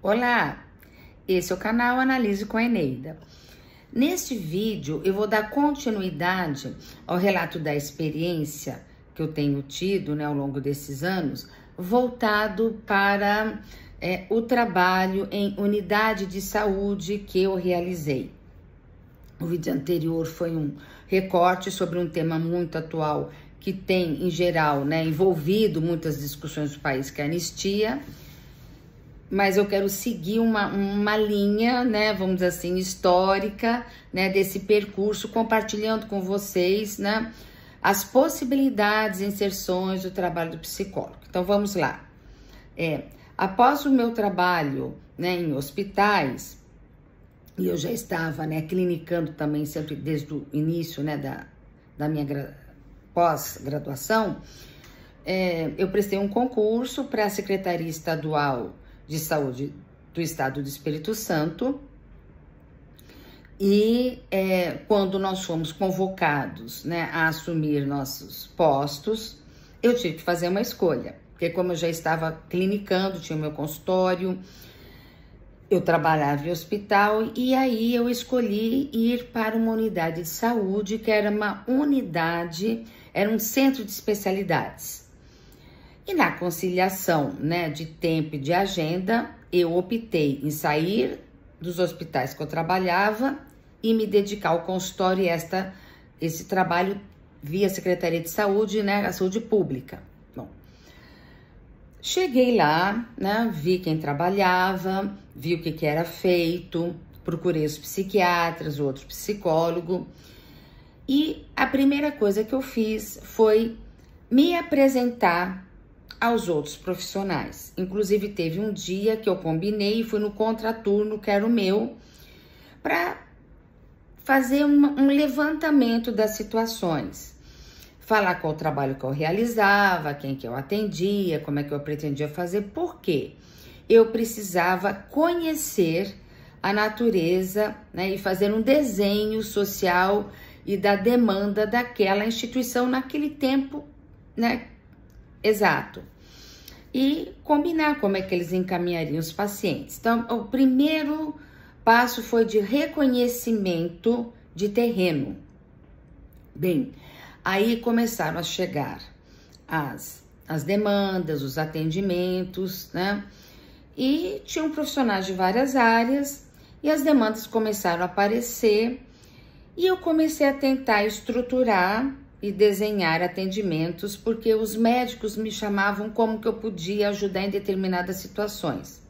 Olá, esse é o canal Analise com a Eneida. Neste vídeo eu vou dar continuidade ao relato da experiência que eu tenho tido, ao longo desses anos, voltado para o trabalho em unidade de saúde que eu realizei. O vídeo anterior foi um recorte sobre um tema muito atual que tem, em geral, envolvido muitas discussões do país, que é a anistia. Mas eu quero seguir uma linha, vamos dizer assim, histórica, desse percurso, compartilhando com vocês, as possibilidades, inserções do trabalho do psicólogo. Então, vamos lá. Após o meu trabalho, em hospitais, e eu já estava, clinicando também sempre desde o início, da minha pós-graduação, eu prestei um concurso para a Secretaria Estadual de Saúde do Estado do Espírito Santo, e quando nós fomos convocados, a assumir nossos postos, eu tive que fazer uma escolha, porque como eu já estava clinicando, tinha o meu consultório, eu trabalhava em hospital, e aí eu escolhi ir para uma unidade de saúde, que era uma unidade, era um centro de especialidades. E na conciliação, de tempo e de agenda, eu optei em sair dos hospitais que eu trabalhava e me dedicar ao consultório e esse trabalho via Secretaria de Saúde, a saúde pública. Bom, cheguei lá, vi quem trabalhava, vi o que era feito, procurei os psiquiatras, o outro psicólogo, e a primeira coisa que eu fiz foi me apresentar aos outros profissionais. Inclusive, teve um dia que eu combinei e fui no contraturno, que era o meu, para fazer um levantamento das situações. Falar qual o trabalho que eu realizava, quem que eu atendia, como é que eu pretendia fazer, por quê? Eu precisava conhecer a natureza, e fazer um desenho social e da demanda daquela instituição naquele tempo, exato. E combinar como é que eles encaminhariam os pacientes. Então, o primeiro passo foi de reconhecimento de terreno. Bem, aí começaram a chegar as demandas, os atendimentos, E tinham profissionais de várias áreas, e as demandas começaram a aparecer, e eu comecei a tentar estruturar e desenhar atendimentos, porque os médicos me chamavam como que eu podia ajudar em determinadas situações.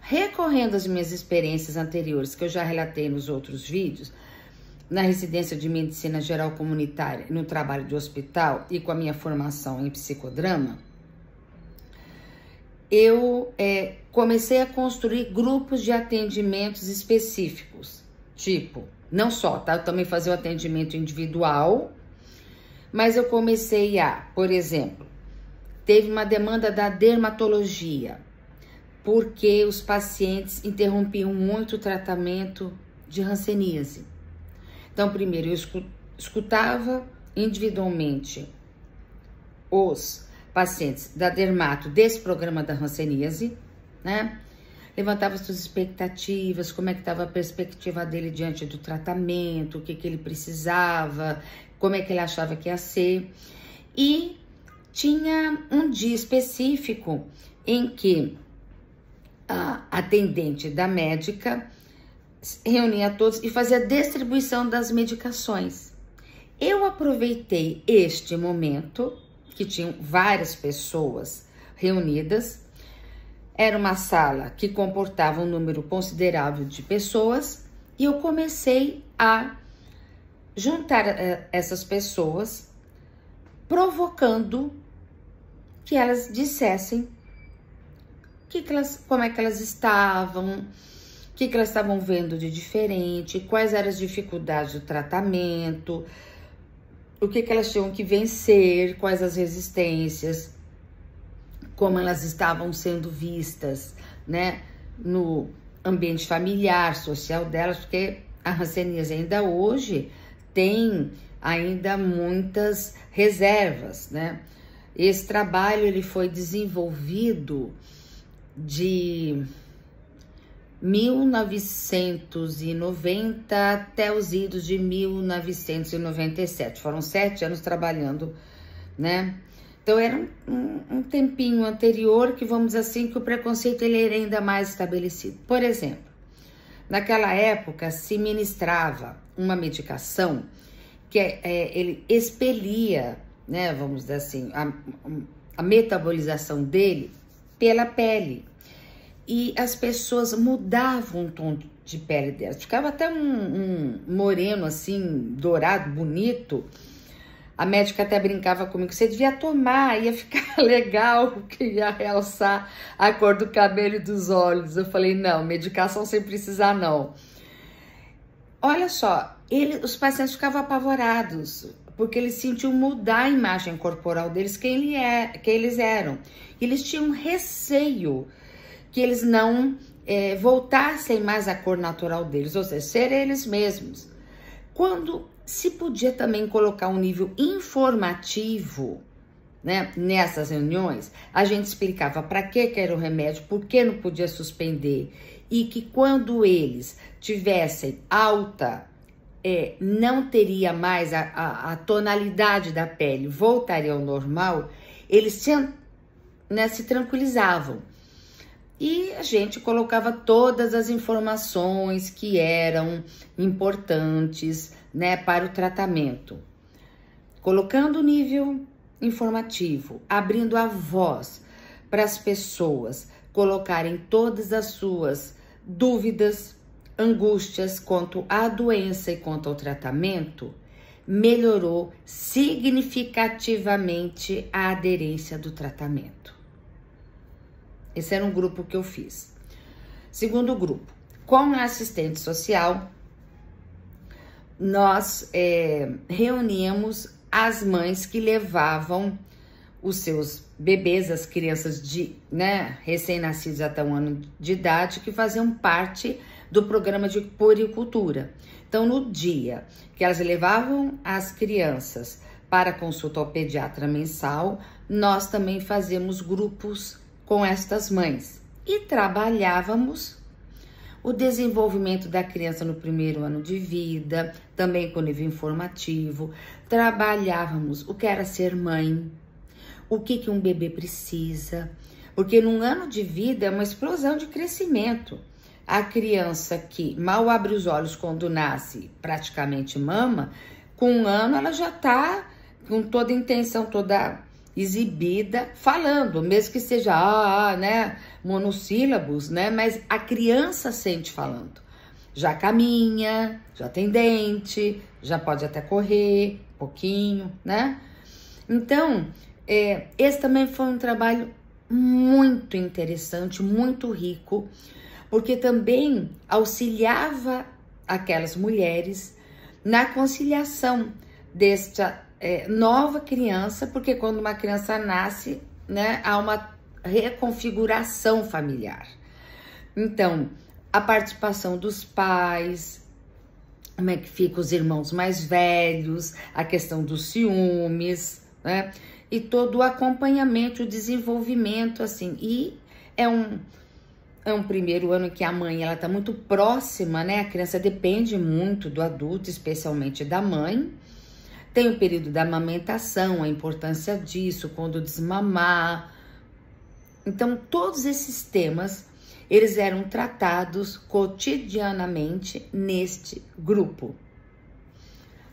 Recorrendo às minhas experiências anteriores, que eu já relatei nos outros vídeos, na residência de medicina geral comunitária, no trabalho de hospital e com a minha formação em psicodrama, eu comecei a construir grupos de atendimentos específicos, tipo, não só, eu também fazia o atendimento individual, mas eu comecei por exemplo, teve uma demanda da dermatologia, porque os pacientes interrompiam muito o tratamento de hanseníase. Então, primeiro eu escutava individualmente os pacientes da dermato desse programa da hanseníase, levantava suas expectativas, como é que estava a perspectiva dele diante do tratamento, o que ele precisava, como é que ele achava que ia ser. E tinha um dia específico em que a atendente da médica reunia todos e fazia a distribuição das medicações. Eu aproveitei este momento, que tinham várias pessoas reunidas, era uma sala que comportava um número considerável de pessoas, e eu comecei a juntar essas pessoas, provocando que elas dissessem como é que elas estavam, o que elas estavam vendo de diferente, quais eram as dificuldades do tratamento, o que elas tinham que vencer, quais as resistências, como elas estavam sendo vistas, no ambiente familiar, social delas, porque a hanseníase ainda hoje tem ainda muitas reservas, Esse trabalho ele foi desenvolvido 1990 até os idos de 1997. Foram 7 anos trabalhando, né? Então era um tempinho anterior que, vamos dizer assim, que o preconceito ele era ainda mais estabelecido. Por exemplo, naquela época se ministrava uma medicação que ele expelia, né, vamos dizer assim, a metabolização dele pela pele. E as pessoas mudavam o tom de pele delas. Ficava até um moreno assim, dourado, bonito. A médica até brincava comigo, você devia tomar, ia ficar legal, porque ia realçar a cor do cabelo e dos olhos. Eu falei, não, medicação sem precisar não. Olha só, os pacientes ficavam apavorados, porque eles sentiam mudar a imagem corporal deles, quem eles eram. Eles tinham receio que eles não voltassem mais à cor natural deles, ou seja, ser eles mesmos. Quando se podia também colocar um nível informativo, né, nessas reuniões, a gente explicava para que era o remédio, por que não podia suspender, e que quando eles tivessem alta, não teria mais a tonalidade da pele, voltaria ao normal, eles se tranquilizavam. E a gente colocava todas as informações que eram importantes, né, para o tratamento. Colocando o nível informativo, abrindo a voz para as pessoas colocarem todas as suas dúvidas, angústias quanto à doença e quanto ao tratamento, melhorou significativamente a aderência do tratamento. Esse era um grupo que eu fiz. Segundo grupo, com a assistente social, nós reuníamos as mães que levavam os seus bebês, as crianças recém-nascidos até 1 ano de idade, que faziam parte do programa de puericultura. Então, no dia que elas levavam as crianças para a consulta ao pediatra mensal, nós também fazíamos grupos com estas mães e trabalhávamos o desenvolvimento da criança no 1º ano de vida, também com nível informativo, trabalhávamos o que era ser mãe, o que um bebê precisa, porque num ano de vida é uma explosão de crescimento. A criança que mal abre os olhos quando nasce, praticamente mama, com 1 ano ela já está com toda a intenção, toda exibida, falando, mesmo que seja monossílabos, né? Mas a criança sente falando. Já caminha, já tem dente, já pode até correr um pouquinho, né? Então, esse também foi um trabalho muito interessante, muito rico, porque também auxiliava aquelas mulheres na conciliação desta nova criança, porque quando uma criança nasce, né, há uma reconfiguração familiar. Então, a participação dos pais, como é que fica os irmãos mais velhos, a questão dos ciúmes, né, e todo o acompanhamento, o desenvolvimento, assim, e é um 1º ano que a mãe, ela tá muito próxima, né, a criança depende muito do adulto, especialmente da mãe. Tem o período da amamentação, a importância disso, quando desmamar. Então, todos esses temas, eles eram tratados cotidianamente neste grupo.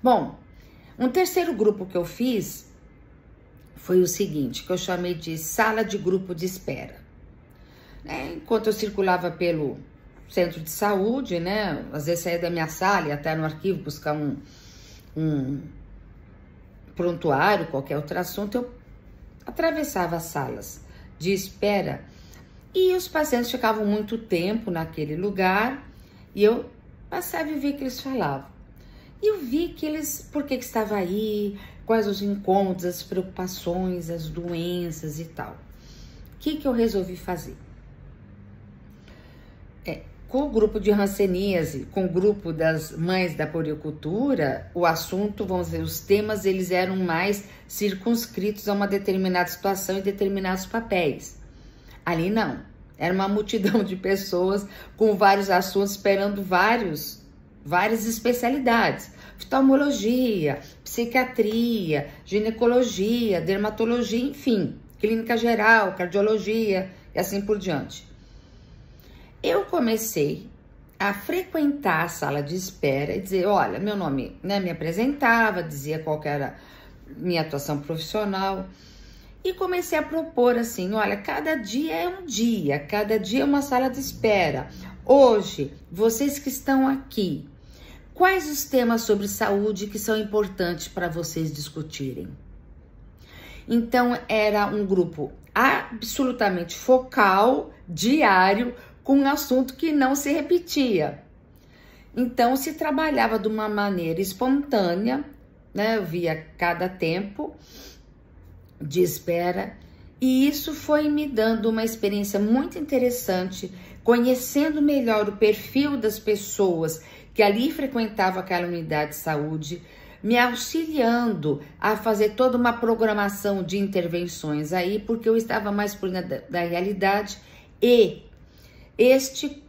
Bom, um terceiro grupo que eu fiz foi o seguinte, que eu chamei de sala de grupo de espera. Enquanto eu circulava pelo centro de saúde, né, às vezes saía da minha sala e até no arquivo buscar um prontuário, qualquer outro assunto, eu atravessava as salas de espera e os pacientes ficavam muito tempo naquele lugar e eu passava e via que eles falavam. E eu vi que eles, por que estava aí, quais os encontros, as preocupações, as doenças e tal. O que eu resolvi fazer? Com o grupo de hanseníase, com o grupo das mães da puericultura, o assunto, vamos dizer, os temas, eles eram mais circunscritos a uma determinada situação e determinados papéis. Ali não. Era uma multidão de pessoas com vários assuntos, esperando várias especialidades. Oftalmologia, psiquiatria, ginecologia, dermatologia, enfim, clínica geral, cardiologia e assim por diante. Eu comecei a frequentar a sala de espera e dizer, olha, meu nome, né, me apresentava, dizia qual que era minha atuação profissional. E comecei a propor assim, olha, cada dia é um dia, cada dia é uma sala de espera. Hoje, vocês que estão aqui, quais os temas sobre saúde que são importantes para vocês discutirem? Então, era um grupo absolutamente focal, diário, com um assunto que não se repetia. Então, se trabalhava de uma maneira espontânea, né? Eu via cada tempo de espera, e isso foi me dando uma experiência muito interessante, conhecendo melhor o perfil das pessoas que ali frequentavam aquela unidade de saúde, me auxiliando a fazer toda uma programação de intervenções aí, porque eu estava mais por dentro da realidade, e este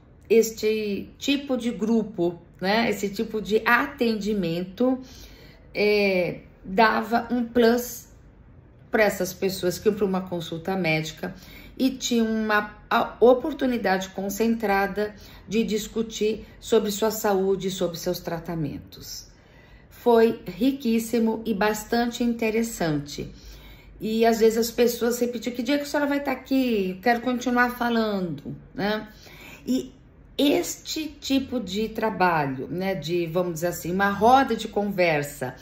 tipo de grupo, né, esse tipo de atendimento dava um plus para essas pessoas que iam para uma consulta médica e tinham uma oportunidade concentrada de discutir sobre sua saúde e sobre seus tratamentos. Foi riquíssimo e bastante interessante. E às vezes as pessoas repetiam, que dia que a senhora vai estar aqui? Eu quero continuar falando, né? E este tipo de trabalho, né, de, vamos dizer assim, uma roda de conversa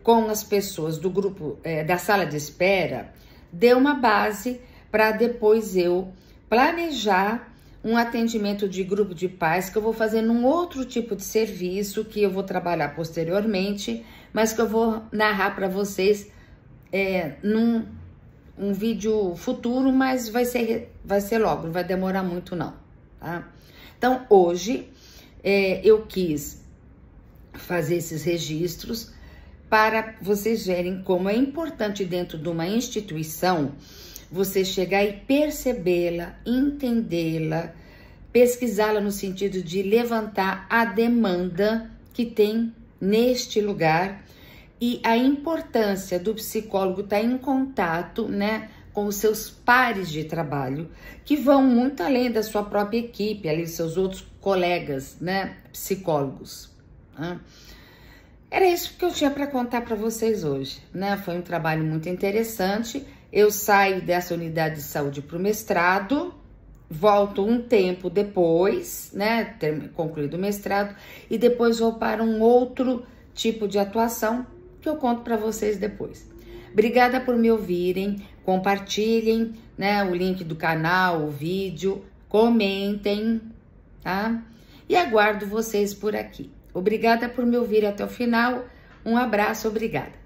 com as pessoas do grupo da sala de espera, deu uma base para depois eu planejar um atendimento de grupo de pais que eu vou fazer num outro tipo de serviço que eu vou trabalhar posteriormente, mas que eu vou narrar para vocês num vídeo futuro, mas vai ser logo, não vai demorar muito não, tá? Então, hoje eu quis fazer esses registros para vocês verem como é importante dentro de uma instituição você chegar e percebê-la, entendê-la, pesquisá-la no sentido de levantar a demanda que tem neste lugar e a importância do psicólogo estar em contato, né, com os seus pares de trabalho, que vão muito além da sua própria equipe, além dos seus outros colegas, né, psicólogos, né? Era isso que eu tinha para contar para vocês hoje, né? Foi um trabalho muito interessante. Eu saio dessa unidade de saúde para o mestrado, volto um tempo depois, né? Concluído o mestrado, e depois vou para um outro tipo de atuação que eu conto para vocês depois. Obrigada por me ouvirem, compartilhem, né, o link do canal, o vídeo, comentem, tá? E aguardo vocês por aqui. Obrigada por me ouvir até o final. Um abraço, obrigada.